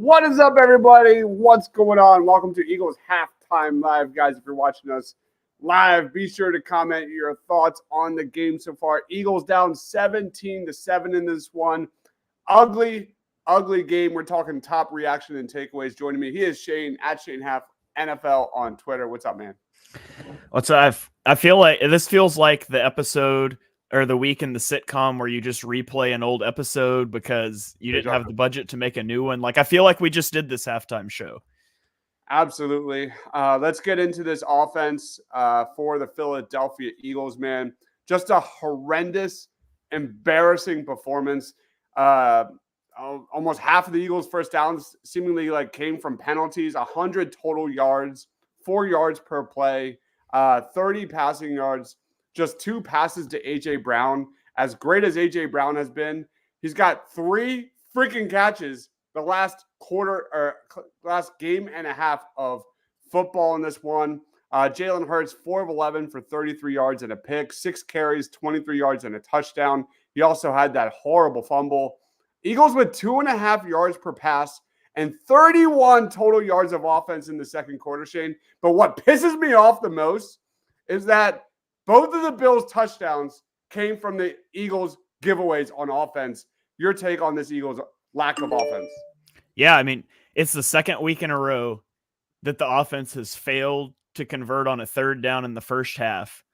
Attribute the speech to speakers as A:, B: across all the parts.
A: What is up, everybody? What's going on? Welcome to Eagles Halftime Live. Guys, if you're watching us live, be sure to comment your thoughts on the game so far. Eagles down 17-7 in this one. Ugly game. We're talking top reaction and takeaways. Joining me, he is Shane at Shane Half NFL on Twitter. What's up, man?
B: What's up? I feel like this feels like the episode or the week in the sitcom where you just replay an old episode because you didn't have the budget to make a new one. Like, I feel like we just did this halftime show.
A: Absolutely. Let's get into this offense for the Philadelphia Eagles, man. Just a horrendous, embarrassing performance. Almost half of the Eagles' first downs seemingly came from penalties. 100 total yards, 4 yards per play, 30 passing yards. Just 2 passes to A.J. Brown. As great as A.J. Brown has been, he's got 3 freaking catches the last last game and a half of football in this one. Jalen Hurts, 4 of 11 for 33 yards and a pick, 6 carries, 23 yards and a touchdown. He also had that horrible fumble. Eagles with 2.5 yards per pass and 31 total yards of offense in the second quarter, Shane. But what pisses me off the most is that both of the Bills' touchdowns came from the Eagles' giveaways on offense. Your take on this Eagles' lack of offense?
B: Yeah, I mean, it's the second week in a row that the offense has failed to convert on a third down in the first half.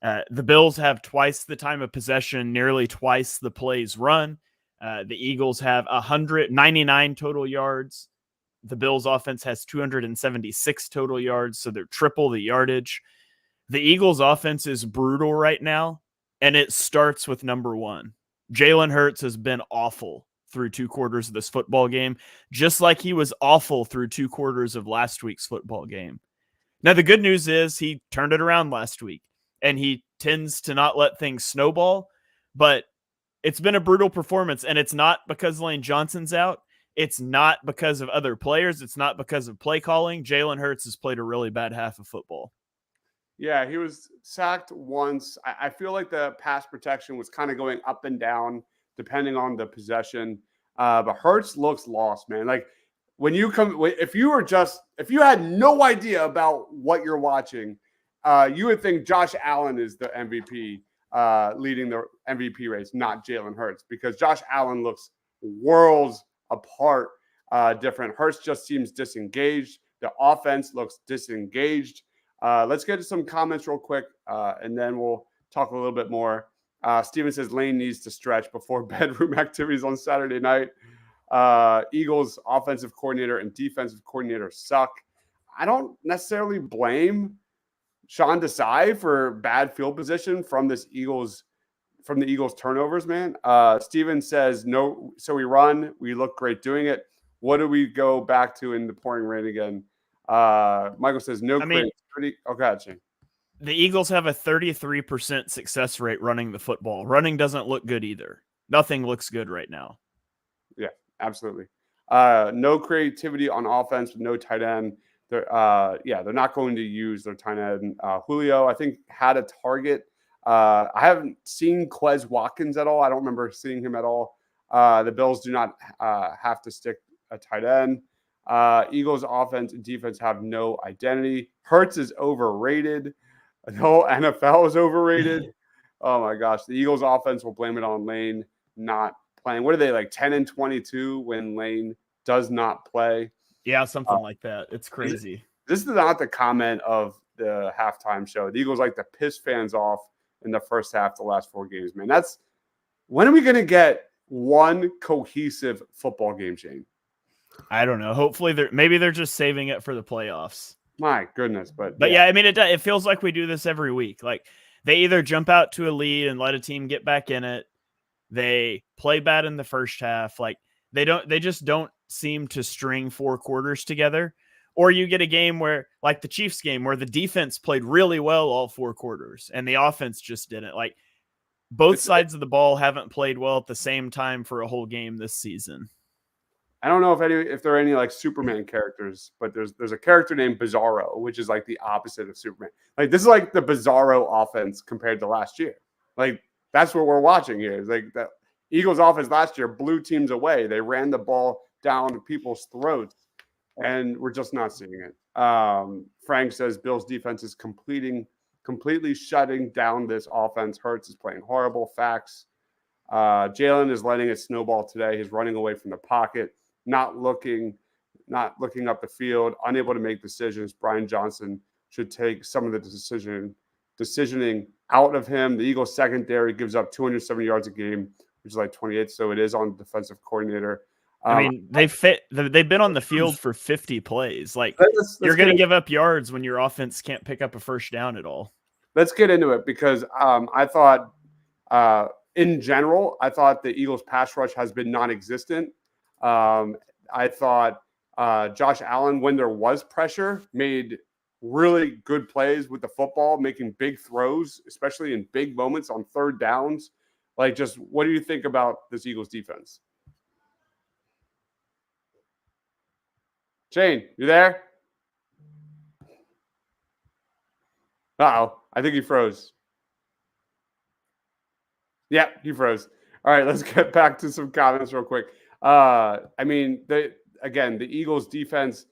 B: The Bills have twice the time of possession, nearly twice the plays run. The Eagles have 199 total yards. The Bills' offense has 276 total yards, so they're triple the yardage. The Eagles' offense is brutal right now, and it starts with number one. Jalen Hurts has been awful through 2 quarters of this football game, just like he was awful through 2 quarters of last week's football game. Now, the good news is he turned it around last week, and he tends to not let things snowball, but it's been a brutal performance, and it's not because Lane Johnson's out. It's not because of other players. It's not because of play calling. Jalen Hurts has played a really bad half of football.
A: Yeah, he was sacked once. I feel like the pass protection was kind of going up and down depending on the possession. But Hurts looks lost, man. Like when you come, if you had no idea about what you're watching, you would think Josh Allen is the MVP, leading the MVP race, not Jalen Hurts, because Josh Allen looks worlds apart different. Hurts just seems disengaged. The offense looks disengaged. Let's get to some comments real quick, and then we'll talk a little bit more. Steven says Lane needs to stretch before bedroom activities on Saturday night. Eagles offensive coordinator and defensive coordinator suck. I don't necessarily blame Sean Desai for bad field position from the Eagles turnovers, man. Steven says no, so we run. We look great doing it. What do we go back to in the pouring rain again? Michael says no. Okay, Shane.
B: The Eagles have a 33% success rate running the football. Running doesn't look good either. Nothing looks good right now.
A: Yeah, absolutely. No creativity on offense with no tight end. They're not going to use their tight end. Julio, I think, had a target. I haven't seen Quez Watkins at all. I don't remember seeing him at all. The Bills do not have to stick a tight end. Eagles offense and defense have no identity. Hurts is overrated. The whole NFL is overrated. Oh my gosh. The Eagles offense will blame it on Lane not playing. What are they, like 10-22 when Lane does not play?
B: Yeah, something like that. It's crazy.
A: This is not the comment of the halftime show. The Eagles like to piss fans off in the first half the last 4 games, man. When are we going to get one cohesive football game, Shane?
B: I don't know. Hopefully maybe they're just saving it for the playoffs.
A: My goodness. But
B: yeah, I mean, it feels like we do this every week. Like they either jump out to a lead and let a team get back in it. They play bad in the first half. Like they just don't seem to string 4 quarters together. Or you get a game where, like the Chiefs game, where the defense played really well all 4 quarters and the offense just didn't. Like both sides of the ball haven't played well at the same time for a whole game this season.
A: I don't know if there are any like Superman characters, but there's a character named Bizarro, which is like the opposite of Superman. Like this is like the Bizarro offense compared to last year. Like that's what we're watching here. It's like the Eagles offense last year blew teams away. They ran the ball down people's throats, and we're just not seeing it. Frank says Bills defense is completely shutting down this offense. Hurts is playing horrible. Facts. Jalen is letting it snowball today. He's running away from the pocket, not looking up the field, unable to make decisions. Brian Johnson should take some of the decisioning out of him. The Eagles secondary gives up 270 yards a game, which is like 28. So it is on the defensive coordinator.
B: I mean, they've been on the field for 50 plays. Like, you're going to give up yards when your offense can't pick up a first down at all.
A: Let's get into it because I thought, in general, I thought the Eagles' pass rush has been non-existent. I thought Josh Allen, when there was pressure, made really good plays with the football, making big throws, especially in big moments on third downs. Like, just what do you think about this Eagles defense? Shane, you there? Uh-oh. I think he froze. Yeah, he froze. All right, let's get back to some comments real quick. I mean, the Eagles defense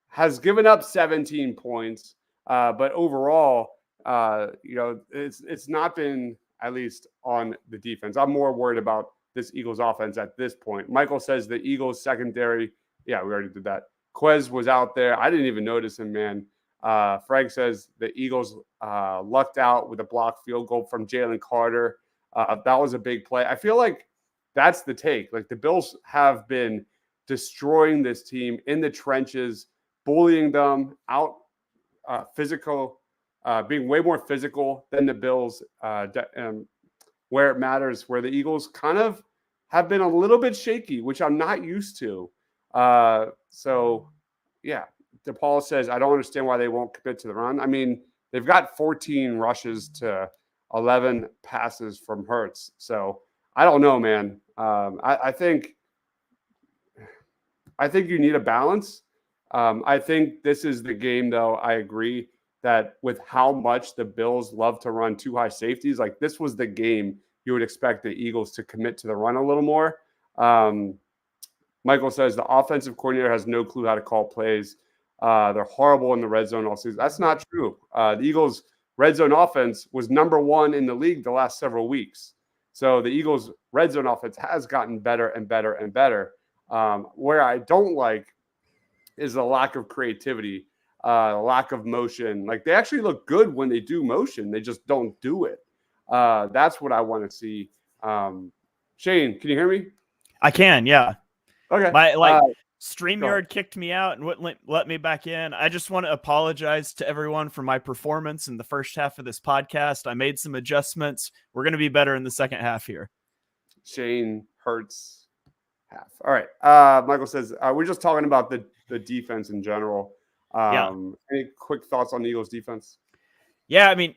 A: has given up 17 points, but overall, it's not been, at least on the defense. I'm more worried about this Eagles offense at this point. Michael says the Eagles secondary. Yeah, we already did that. Quez was out there. I didn't even notice him, man. Frank says the Eagles lucked out with a blocked field goal from Jalen Carter. That was a big play. I feel like that's the take. Like, the Bills have been destroying this team in the trenches, bullying them out, physical, being way more physical than the Bills, where it matters, where the Eagles kind of have been a little bit shaky, which I'm not used to. So, yeah, DePaul says, I don't understand why they won't commit to the run. I mean, they've got 14 rushes to 11 passes from Hurts. So I don't know, man. I think you need a balance. I think this is the game, though. I agree that with how much the Bills love to run two high safeties, like, this was the game you would expect the Eagles to commit to the run a little more. Michael says the offensive coordinator has no clue how to call plays. They're horrible in the red zone all season. That's not true. The Eagles' red zone offense was number one in the league the last several weeks. So the Eagles' red zone offense has gotten better and better and better. Where I don't like is the lack of creativity, lack of motion. Like, they actually look good when they do motion. They just don't do it. That's what I want to see. Shane, can you hear me?
B: I can, yeah.
A: Okay.
B: StreamYard kicked me out and wouldn't let me back in. I just want to apologize to everyone for my performance in the first half of this podcast. I made some adjustments. We're going to be better in the second half here.
A: Shane Hurts half. All right. Michael says, we're just talking about the defense in general. Any quick thoughts on the Eagles defense?
B: Yeah, I mean,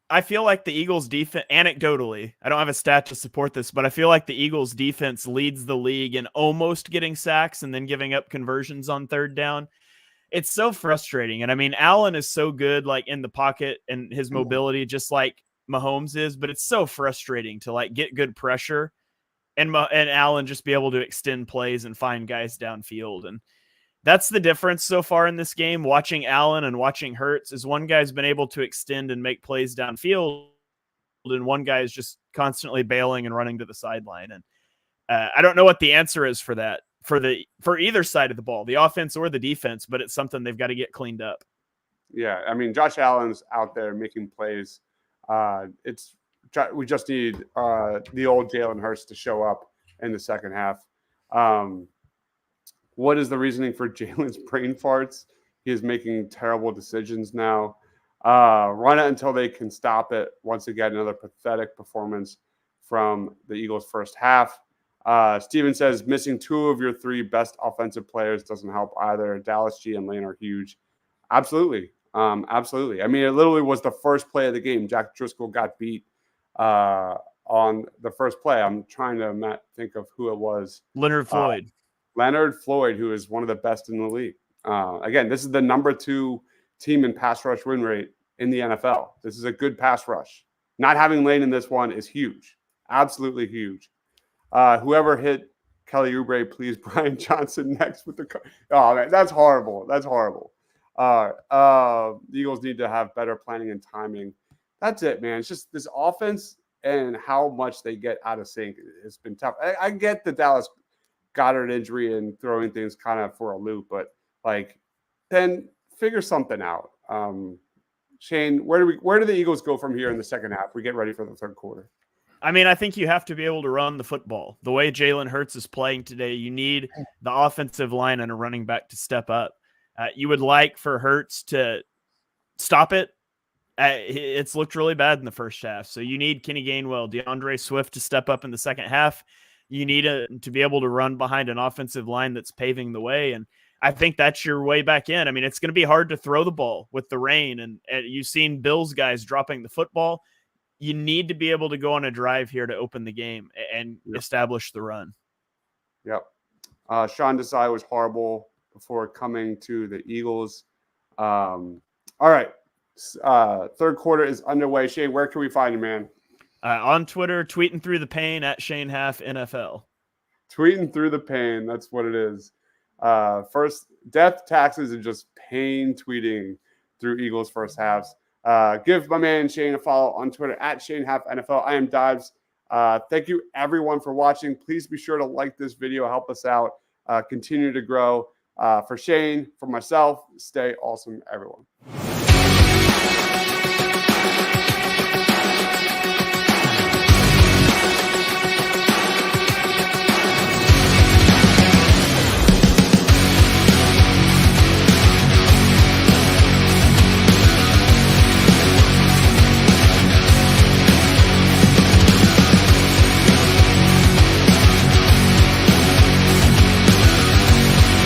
B: I feel like the Eagles defense, anecdotally, I don't have a stat to support this, but I feel like the Eagles defense leads the league in almost getting sacks and then giving up conversions on third down. It's so frustrating. And I mean, Allen is so good, like, in the pocket and his mobility, just like Mahomes is, but it's so frustrating to, like, get good pressure and Allen just be able to extend plays and find guys downfield. And that's the difference so far in this game. Watching Allen and watching Hurts is one guy's been able to extend and make plays downfield, and one guy is just constantly bailing and running to the sideline. And I don't know what the answer is for that, for either side of the ball, the offense or the defense, but it's something they've got to get cleaned up.
A: Yeah, I mean, Josh Allen's out there making plays. We just need the old Jalen Hurts to show up in the second half. What is the reasoning for Jalen's brain farts? He is making terrible decisions now. Run it until they can stop it. Once again, another pathetic performance from the Eagles' first half. Steven says, missing two of your three best offensive players doesn't help either. Dallas G and Lane are huge. Absolutely. Absolutely. I mean, it literally was the first play of the game. Jack Driscoll got beat on the first play. I'm trying to think of who it was.
B: Leonard Floyd,
A: who is one of the best in the league. Again, this is the number 2 team in pass rush win rate in the NFL. This is a good pass rush. Not having Lane in this one is huge. Absolutely huge. Whoever hit Kelly Oubre, please. Brian Johnson next with the oh man, that's horrible. That's horrible. The Eagles need to have better planning and timing. That's it, man. It's just this offense and how much they get out of sync. It's been tough. I get the Dallas Goddard injury and throwing things kind of for a loop, but like then figure something out. Shane, where do the Eagles go from here in the second half? We get ready for the third quarter.
B: I mean, I think you have to be able to run the football. The way Jalen Hurts is playing today, you need the offensive line and a running back to step up. You would like for Hurts to stop it. It's looked really bad in the first half. So you need Kenny Gainwell, DeAndre Swift to step up in the second half. You need to be able to run behind an offensive line that's paving the way. And I think that's your way back in. I mean, it's going to be hard to throw the ball with the rain. And you've seen Bills guys dropping the football. You need to be able to go on a drive here to open the game and establish the run.
A: Yep. Sean Desai was horrible before coming to the Eagles. All right. Third quarter is underway. Shane, where can we find you, man?
B: On Twitter, tweeting through the pain at Shane Half NFL.
A: Tweeting through the pain. That's what it is. First, death, taxes, and just pain tweeting through Eagles first halves. Give my man Shane a follow on Twitter at Shane Half NFL. I am Dives. Thank you everyone for watching. Please be sure to like this video. Help us out. Continue to grow. For Shane, for myself, stay awesome, everyone.